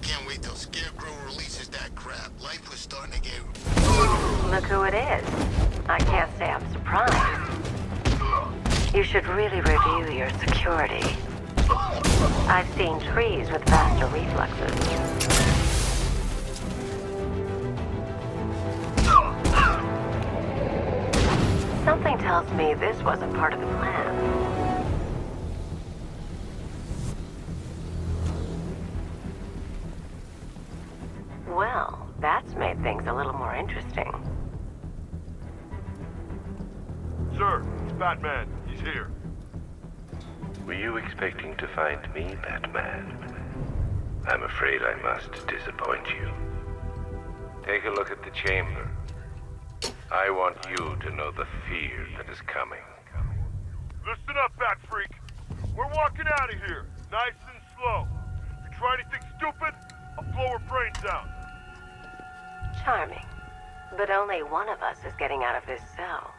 can't wait till Scarecrow releases that crap. Life was starting to get... Look who it is. I can't say I'm surprised. You should really review your security. I've seen trees with faster reflexes. Something tells me this wasn't part of the plan. Well, that's made things a little more interesting. Sir, it's Batman. He's here. Were you expecting to find me, Batman? I'm afraid I must disappoint you. Take a look at the chamber. I want you to know the fear that is coming. Listen up, Bat Freak. We're walking out of here, nice and slow. If you try anything stupid, I'll blow her brains out. Charming. But only one of us is getting out of this cell.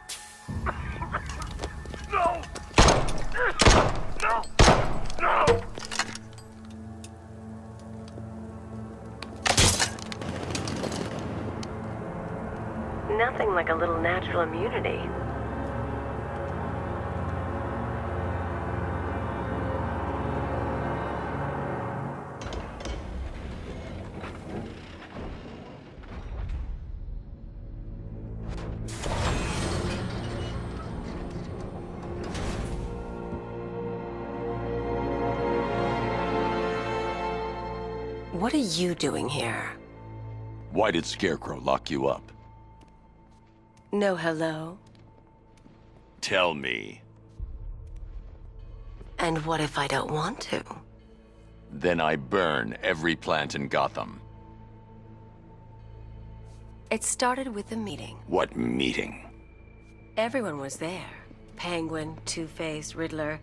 No! No! No! Nothing like a little natural immunity. What are you doing here? Why did Scarecrow lock you up? No hello? Tell me. And what if I don't want to? Then I burn every plant in Gotham. It started with a meeting. What meeting? Everyone was there. Penguin, Two-Face, Riddler,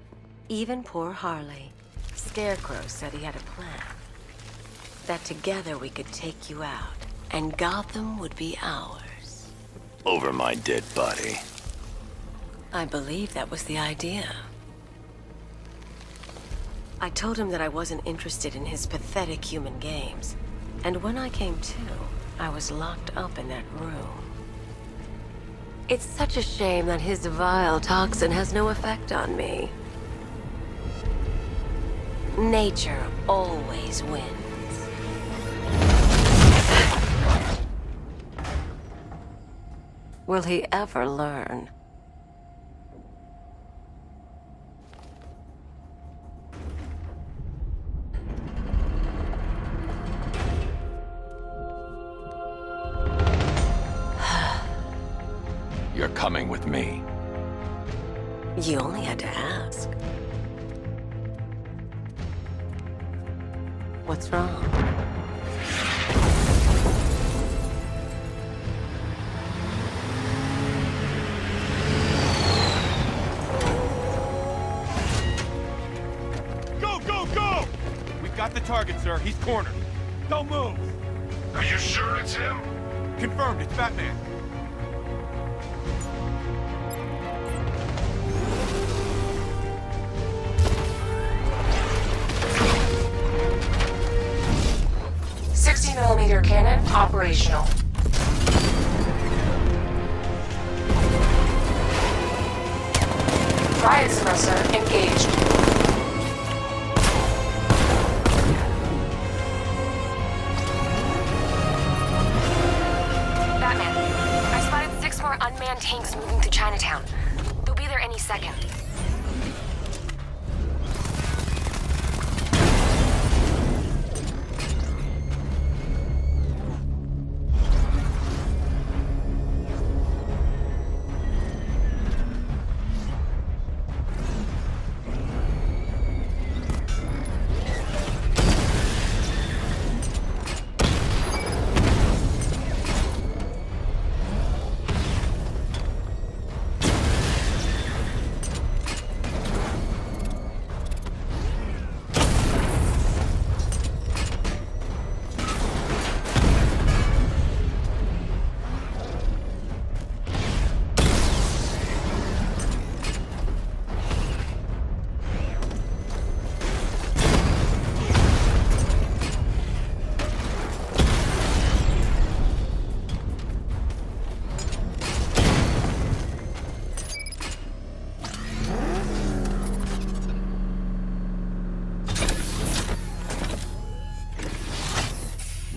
even poor Harley. Scarecrow said he had a plan. That together we could take you out, and Gotham would be ours. Over my dead body. I believe that was the idea. I told him that I wasn't interested in his pathetic human games. And when I came to, I was locked up in that room. It's such a shame that his vile toxin has no effect on me. Nature always wins. Will he ever learn? You're coming with me. You only had to ask. What's wrong? Got the target, sir. He's cornered. Don't move. Are you sure it's him? Confirmed. It's Batman. .60mm cannon operational. Riot suppressor engaged. Unmanned tanks moving to Chinatown. They'll be there any second.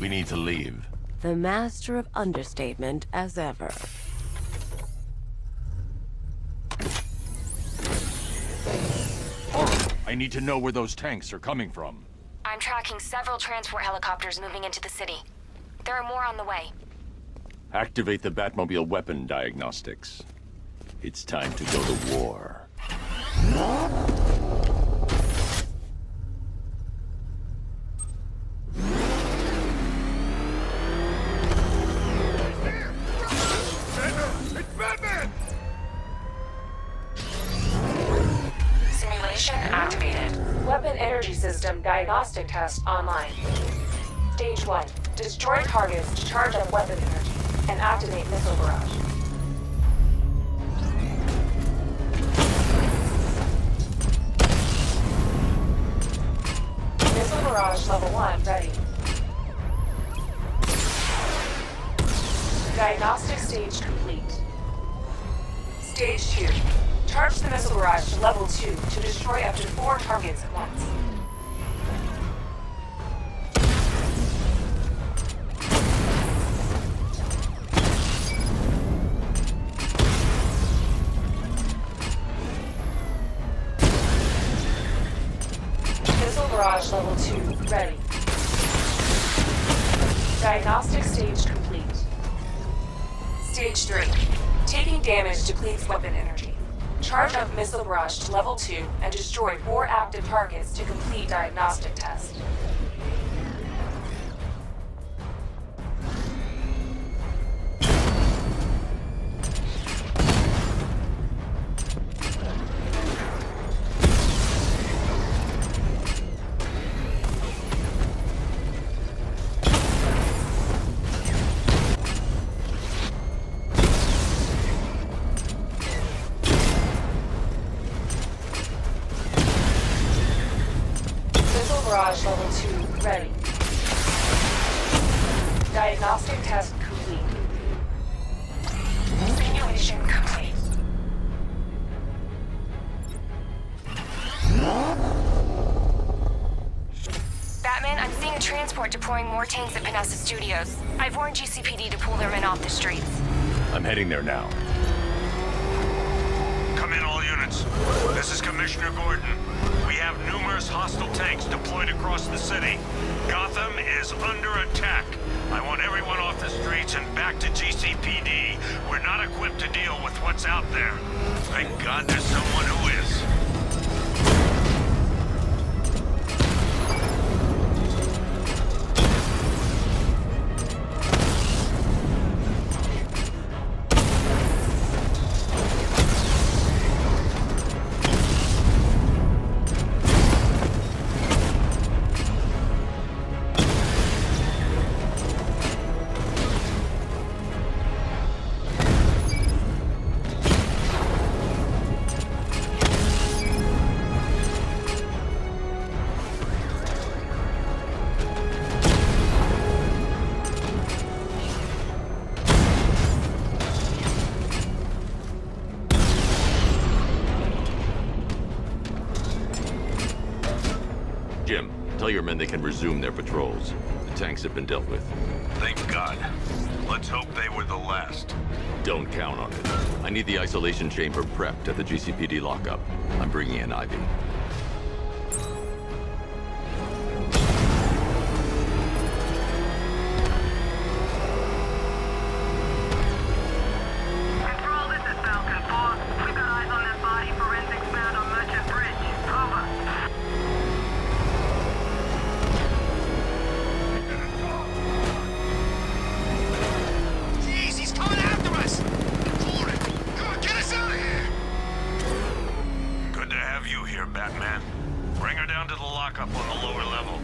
We need to leave. The master of understatement as ever. I need to know where those tanks are coming from. I'm tracking several transport helicopters moving into the city. There are more on the way. Activate the Batmobile weapon diagnostics. It's time to go to war. It's Batman! Simulation activated. Weapon energy system diagnostic test online. Stage 1. Destroy targets to charge up weapon energy and activate missile barrage. Missile barrage level 1 ready. Diagnostic stage complete. Stage 2. Charge the missile barrage to level 2 to destroy up to 4 targets at once. Missile barrage level 2 ready. Diagnostic stage complete. Stage 3. Taking damage depletes weapon energy. Charge up missile barrage to level 2 and destroy 4 active targets to complete diagnostic test. Barrage level 2 ready. Diagnostic test complete. Simulation complete. Batman, I'm seeing a transport deploying more tanks at Panessa Studios. I've warned GCPD to pull their men off the streets. I'm heading there now. Come in, all units. This is Commissioner Gordon. We have numerous hostile tanks deployed across the city. Gotham is under attack. I want everyone off the streets and back to GCPD. We're not equipped to deal with what's out there. Thank God there's someone who is. Jim, tell your men they can resume their patrols. The tanks have been dealt with. Thank God. Let's hope they were the last. Don't count on it. I need the isolation chamber prepped at the GCPD lockup. I'm bringing in Ivy. Control, this is Falcon 4. We've got eyes on that body forensics found on Merchant Bridge. Over. Jeez, he's coming after us! Gordon, come on, get us out of here! Good to have you here, Batman. Bring her down to the lockup on the lower level.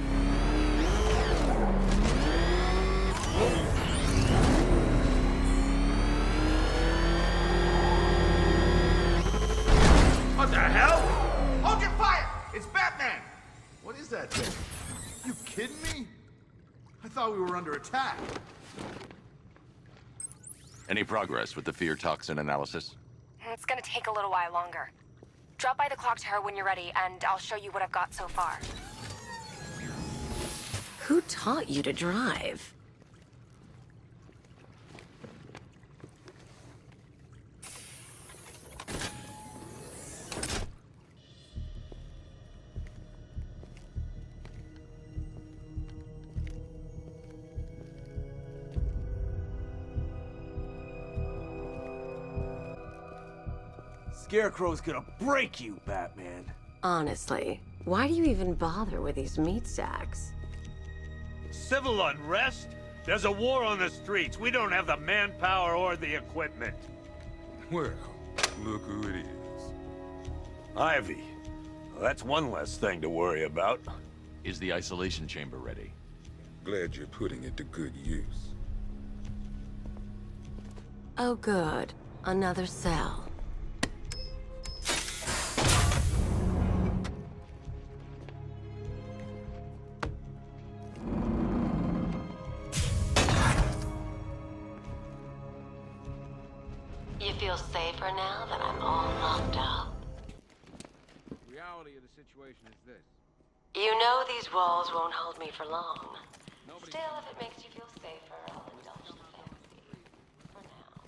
What the hell? Hold your fire! It's Batman! What is that thing? You kidding me? I thought we were under attack. Any progress with the fear toxin analysis? It's gonna take a little while longer. Drop by the clock tower when you're ready, and I'll show you what I've got so far. Who taught you to drive? Scarecrow's gonna break you, Batman. Honestly, why do you even bother with these meat sacks? Civil unrest? There's a war on the streets. We don't have the manpower or the equipment. Well, look who it is. Ivy. Well, that's one less thing to worry about. Is the isolation chamber ready? Glad you're putting it to good use. Oh good. Another cell. You feel safer now that I'm all locked up? Reality of the situation is this. You know these walls won't hold me for long. Still, if it makes you feel safer, I'll indulge the fantasy. For now.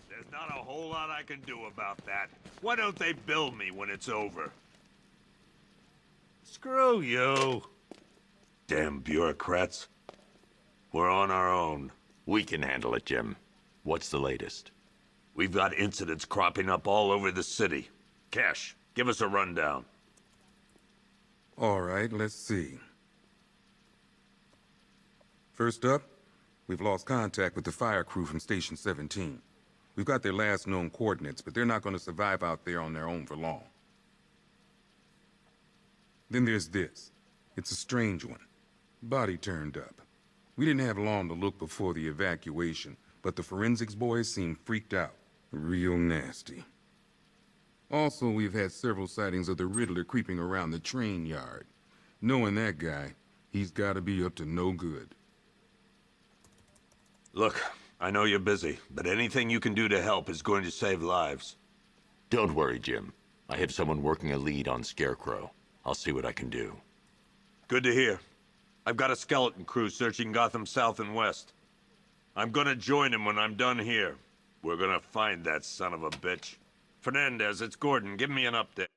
There's not a whole lot I can do about that. Why don't they bill me when it's over? Screw you. Damn bureaucrats. We're on our own. We can handle it, Jim. What's the latest? We've got incidents cropping up all over the city. Cash, give us a rundown. All right, let's see. First up, we've lost contact with the fire crew from Station 17. We've got their last known coordinates, but they're not going to survive out there on their own for long. Then there's this. It's a strange one. Body turned up. We didn't have long to look before the evacuation, but the forensics boys seemed freaked out. Real nasty. Also, we've had several sightings of the Riddler creeping around the train yard. Knowing that guy, he's got to be up to no good. Look, I know you're busy, but anything you can do to help is going to save lives. Don't worry, Jim. I have someone working a lead on Scarecrow. I'll see what I can do. Good to hear. I've got a skeleton crew searching Gotham South and West. I'm gonna join him when I'm done here. We're gonna find that son of a bitch. Fernandez, it's Gordon. Give me an update.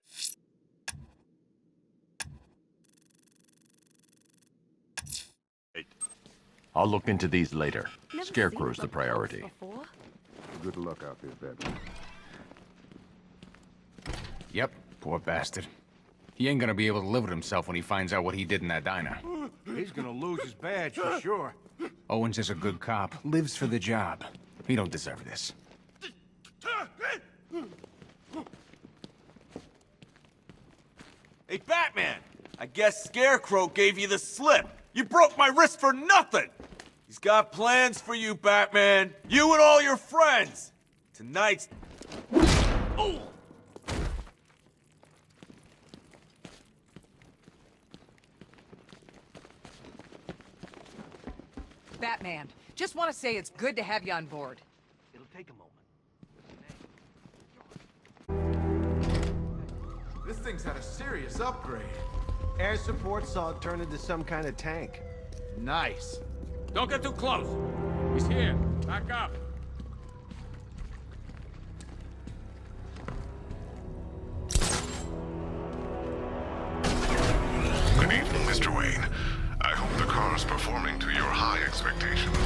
I'll look into these later. Scarecrow's the priority. Good luck out there, Batman. Yep, poor bastard. He ain't gonna be able to live with himself when he finds out what he did in that diner. He's gonna lose his badge for sure. Owens is a good cop, lives for the job. He don't deserve this. Hey, Batman! I guess Scarecrow gave you the slip. You broke my wrist for nothing! He's got plans for you, Batman. You and all your friends. Tonight's... Oh! Batman, just want to say it's good to have you on board. It'll take a moment. This thing's had a serious upgrade. Air support saw it turn into some kind of tank. Nice. Don't get too close. He's here. Back up. Good evening, Mr. Wayne. I hope the car's performing to your high expectations.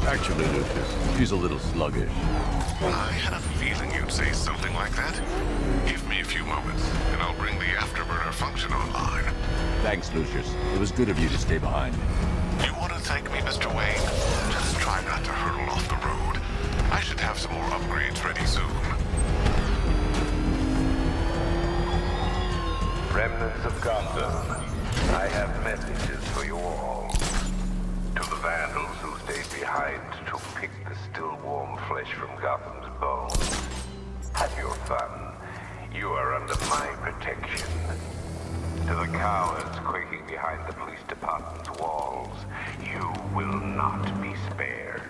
Actually, Lucas, she's a little sluggish. I had a feeling you'd say something like that. Give me a few moments, and I'll bring the afterburner function online. Thanks, Lucius. It was good of you to stay behind. You want to thank me, Mr. Wayne? Just try not to hurtle off the road. I should have some more upgrades ready soon. Remnants of Gotham, I have messages for you all. To the vandals who stayed behind to pick the still warm flesh from Gotham's bones. Have your fun. You are under my protection. To the cowards quaking behind the police department's walls, you will not be spared.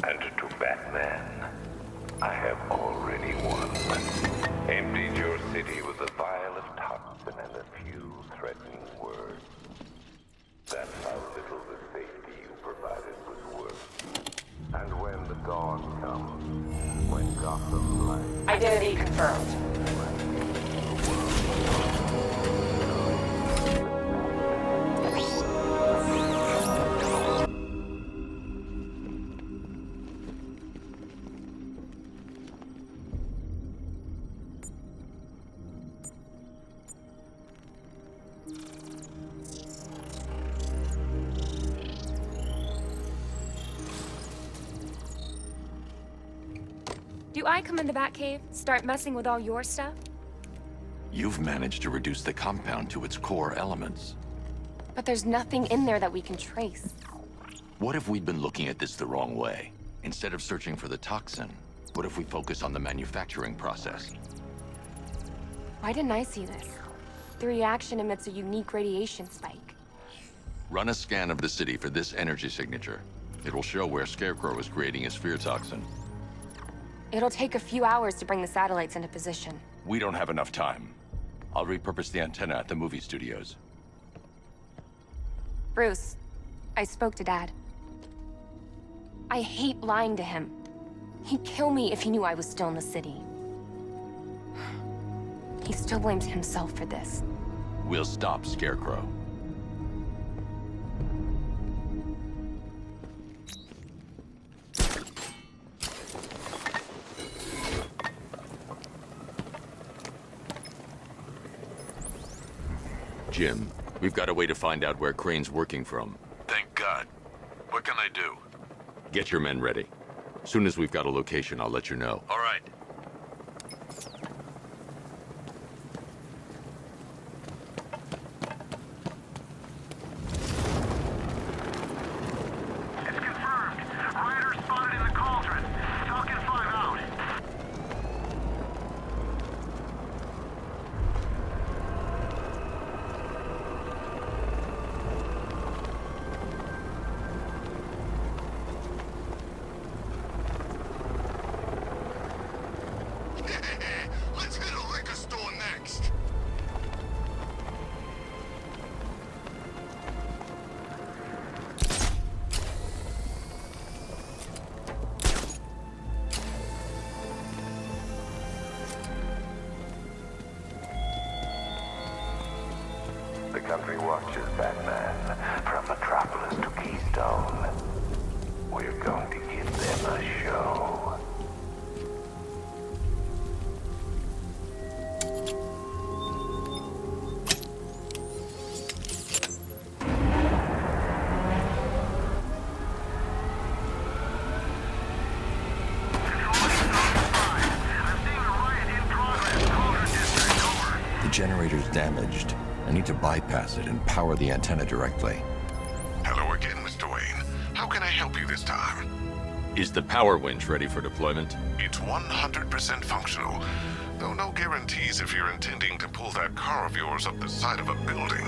And to Batman, I have already won. Emptied your city with a vial of toxin and a few threatening words. That confirmed. Do I come in the Batcave, start messing with all your stuff? You've managed to reduce the compound to its core elements. But there's nothing in there that we can trace. What if we'd been looking at this the wrong way? Instead of searching for the toxin, what if we focus on the manufacturing process? Why didn't I see this? The reaction emits a unique radiation spike. Run a scan of the city for this energy signature. It will show where Scarecrow is creating his fear toxin. It'll take a few hours to bring the satellites into position. We don't have enough time. I'll repurpose the antenna at the movie studios. Bruce, I spoke to Dad. I hate lying to him. He'd kill me if he knew I was still in the city. He still blames himself for this. We'll stop Scarecrow. Jim, we've got a way to find out where Crane's working from. Thank God. What can I do? Get your men ready. Soon as we've got a location, I'll let you know. All right. It's confirmed. Rider spotted in the cauldron. Falcon 5 out. Let's hit a liquor store next. The country watches, Batman, from Metropolis to Keystone. We're going to give them a show. The generator's damaged. I need to bypass it and power the antenna directly. Hello again, Mr. Wayne. How can I help you this time? Is the power winch ready for deployment? It's 100% functional, though no guarantees if you're intending to pull that car of yours up the side of a building.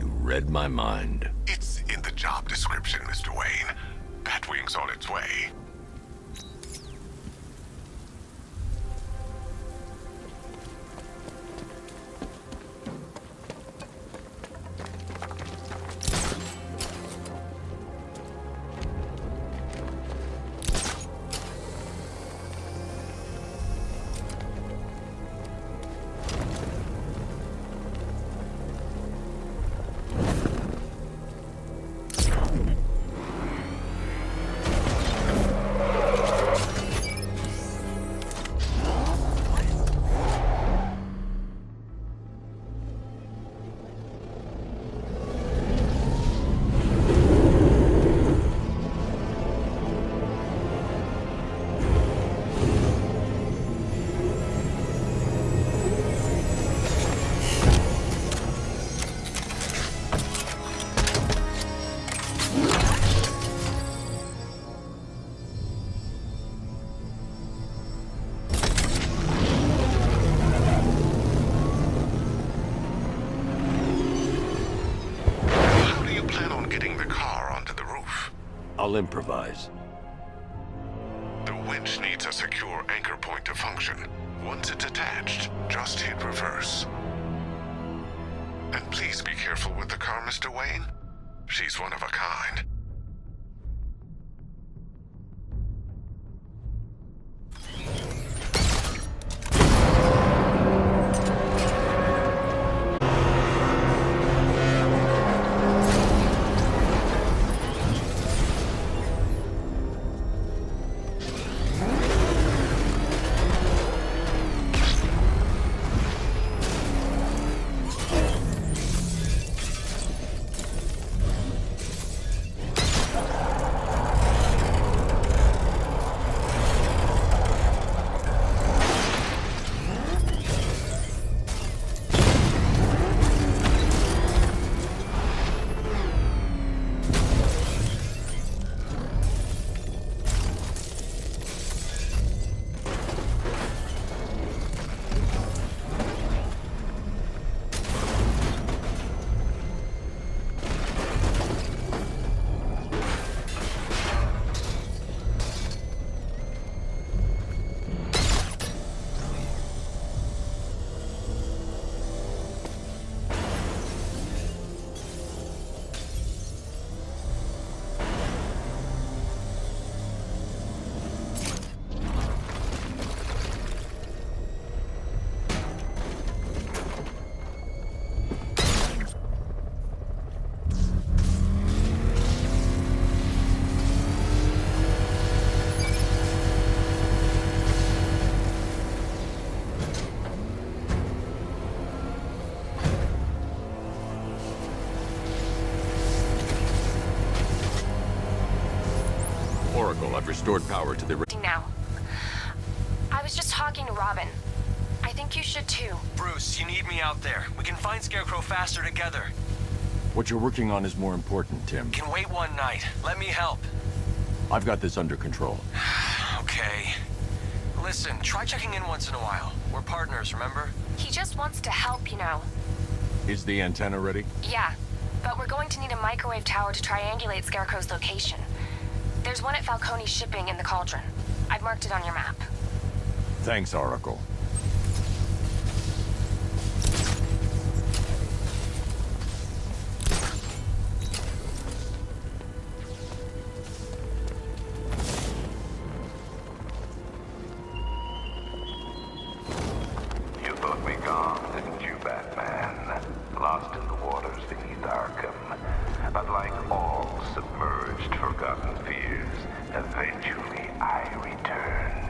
You read my mind. It's in the job description, Mr. Wayne. Batwing's on its way. I'll improvise. The winch needs a secure anchor point to function. Once it's attached, just hit reverse. And please be careful with the car, Mr. Wayne. She's one of a kind. Oracle, I've restored power to the... Now. I was just talking to Robin. I think you should too. Bruce, you need me out there. We can find Scarecrow faster together. What you're working on is more important, Tim. Can wait one night. Let me help. I've got this under control. Okay. Listen, try checking in once in a while. We're partners, remember? He just wants to help, you know. Is the antenna ready? Yeah, but we're going to need a microwave tower to triangulate Scarecrow's location. There's one at Falcone's shipping in the Cauldron. I've marked it on your map. Thanks, Oracle. You thought me gone, didn't you, Batman? Lost in the waters beneath Arkham. But like all submerged, forgotten fears, eventually I returned.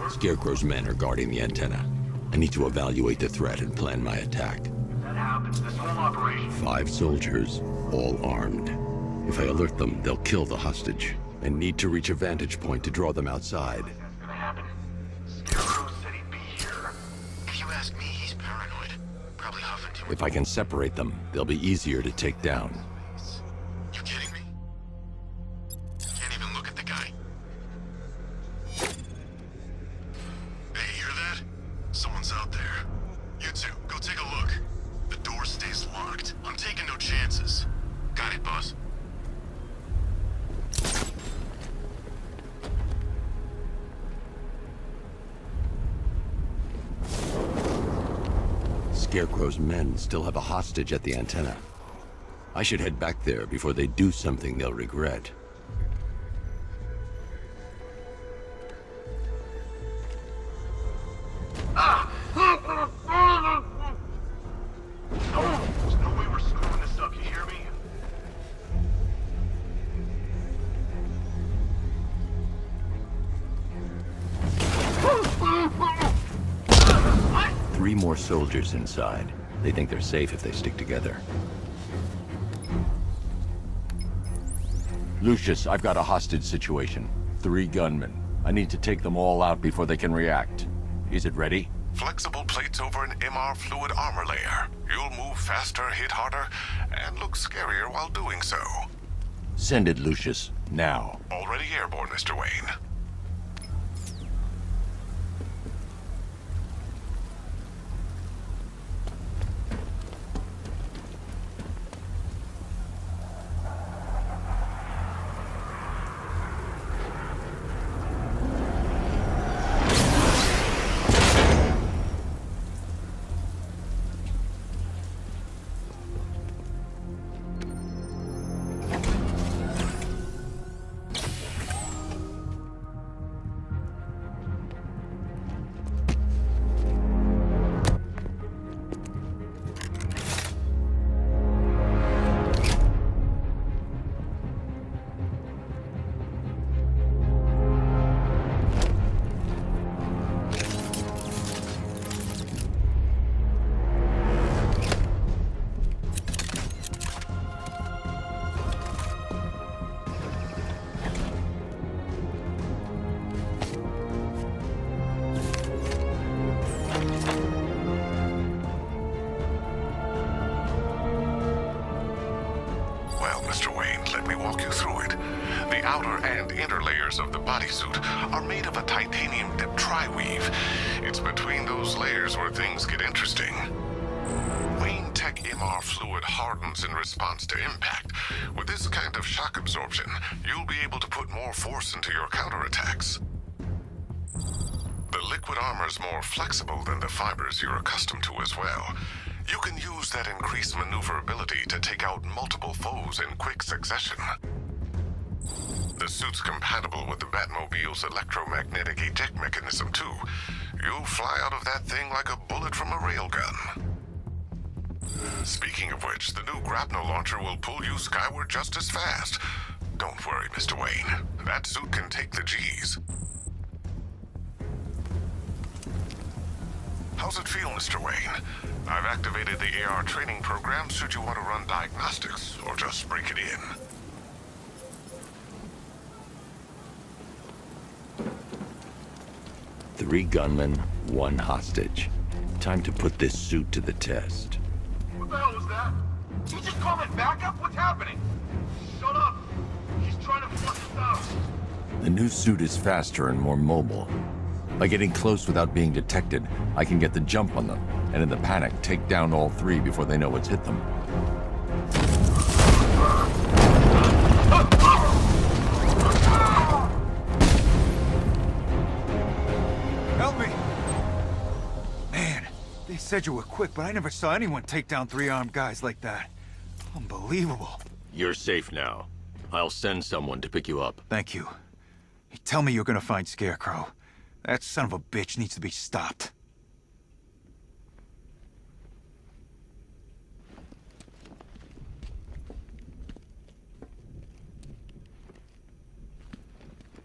Scarecrow's men are guarding the antenna. I need to evaluate the threat and plan my attack. If that happens, this whole operation... 5 soldiers, all armed. If I alert them, they'll kill the hostage. I need to reach a vantage point to draw them outside. That's gonna happen. Scarecrow said he'd be here. If you ask me, he's paranoid. Probably huffing too much. If I can separate them, they'll be easier to take down. You kidding me? Can't even look at the guy. Hey, hear that? Someone's out there. You two, go take a look. The door stays locked. I'm taking no chances. Got it, boss. Scarecrow's men still have a hostage at the antenna. I should head back there before they do something they'll regret. There's no way we're screwing this up, you hear me? Three more soldiers inside. They think they're safe if they stick together. Lucius, I've got a hostage situation. 3 gunmen. I need to take them all out before they can react. Is it ready? Flexible plates over an MR fluid armor layer. You'll move faster, hit harder, and look scarier while doing so. Send it, Lucius. Now. Already airborne, Mr. Wayne. Of the bodysuit are made of a titanium dip tri-weave. It's between those layers where things get interesting. Wayne Tech MR fluid hardens in response to impact. With this kind of shock absorption, you'll be able to put more force into your counterattacks. The liquid armor's more flexible than the fibers you're accustomed to as well. You can use that increased maneuverability to take out multiple foes in quick succession. The suit's compatible with the Batmobile's electromagnetic eject mechanism, too. You'll fly out of that thing like a bullet from a railgun. Speaking of which, the new grapnel launcher will pull you skyward just as fast. Don't worry, Mr. Wayne. That suit can take the G's. How's it feel, Mr. Wayne? I've activated the AR training program should you want to run diagnostics, or just break it in. Three gunmen, one hostage. Time to put this suit to the test. What the hell was that? Did you just call it backup? What's happening? Shut up! He's trying to force us out. The new suit is faster and more mobile. By getting close without being detected, I can get the jump on them, and in the panic, take down all three before they know what's hit them. Help me! Man, they said you were quick, but I never saw anyone take down three armed guys like that. Unbelievable. You're safe now. I'll send someone to pick you up. Thank you. Hey, tell me you're gonna find Scarecrow. That son of a bitch needs to be stopped.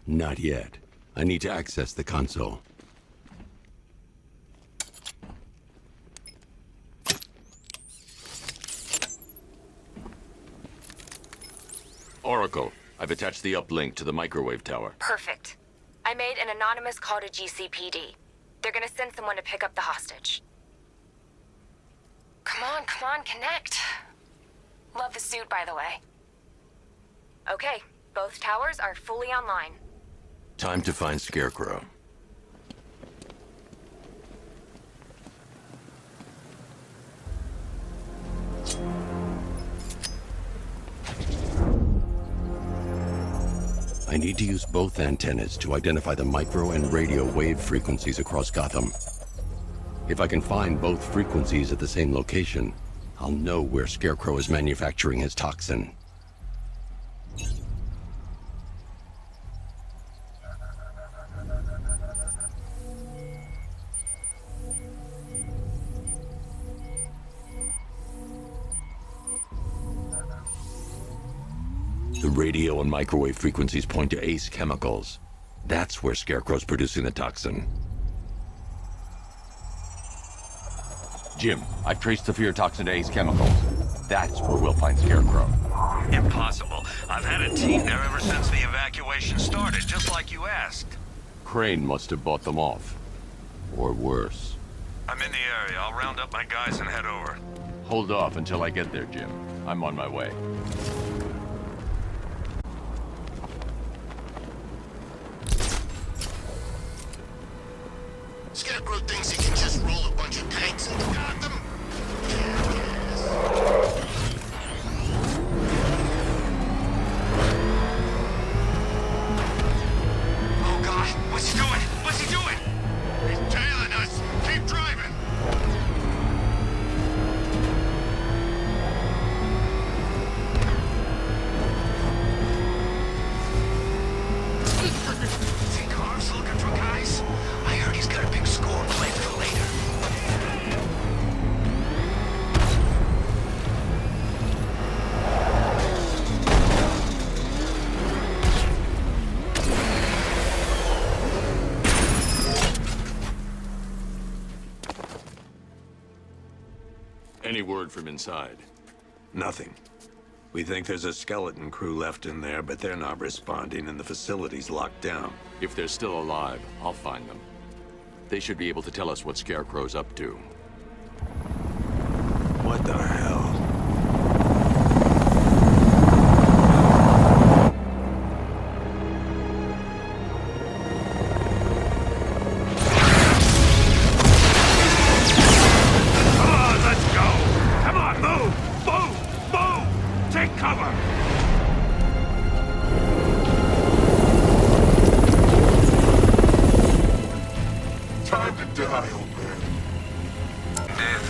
Not yet. I need to access the console. Oracle, I've attached the uplink to the microwave tower. Perfect. I made an anonymous call to GCPD. They're gonna send someone to pick up the hostage. Come on, connect. Love the suit, by the way. Okay, both towers are fully online. Time to find Scarecrow. I need to use both antennas to identify the micro and radio wave frequencies across Gotham. If I can find both frequencies at the same location, I'll know where Scarecrow is manufacturing his toxin. The radio and microwave frequencies point to Ace Chemicals. That's where Scarecrow's producing the toxin. Jim, I've traced the fear toxin to Ace Chemicals. That's where we'll find Scarecrow. Impossible. I've had a team there ever since the evacuation started, just like you asked. Crane must have bought them off. Or worse. I'm in the area. I'll round up my guys and head over. Hold off until I get there, Jim. I'm on my way. Scarecrow thinks he can just roll a bunch of tanks into Gotham? Oh God, what's he doing? What's he doing? He's tailing us. Keep driving. Think Harv's looking for guys? I heard he's got a big score planned for later. Any word from inside? Nothing. We think there's a skeleton crew left in there, but they're not responding and the facility's locked down. If they're still alive, I'll find them. They should be able to tell us what Scarecrow's up to. What the hell? Come on, let's go! Come on, move! Move! Move! Take cover! Time to die, old man. Death,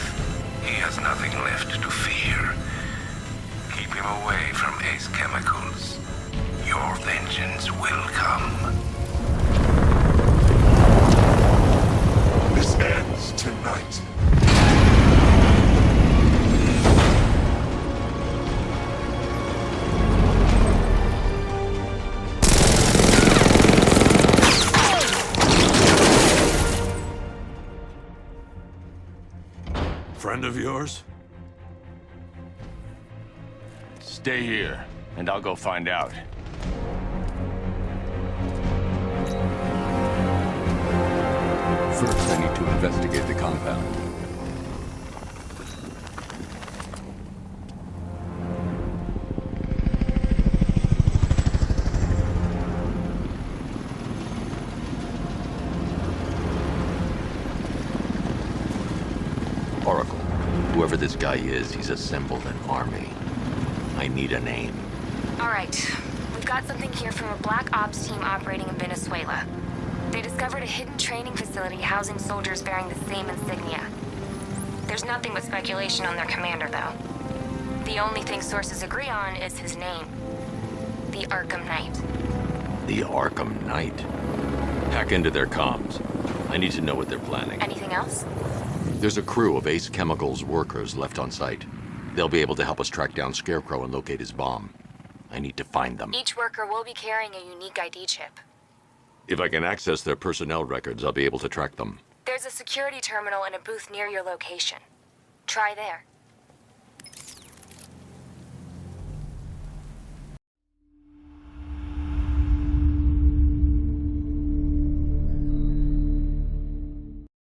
he has nothing left to fear. friend of yours? Stay here, and I'll go find out. First, I need to investigate the compound. Oracle, whoever this guy is, he's assembled an army. I need a name. All right. We've got something here from a Black Ops team operating in Venezuela. They discovered a hidden training facility housing soldiers bearing the same insignia. There's nothing but speculation on their commander, though. The only thing sources agree on is his name. The ARKHAM Knight. The ARKHAM Knight? Hack into their comms. I need to know what they're planning. Anything else? There's a crew of Ace Chemicals workers left on site. They'll be able to help us track down Scarecrow and locate his bomb. I need to find them. Each worker will be carrying a unique ID chip. If I can access their personnel records, I'll be able to track them. There's a security terminal in a booth near your location. Try there.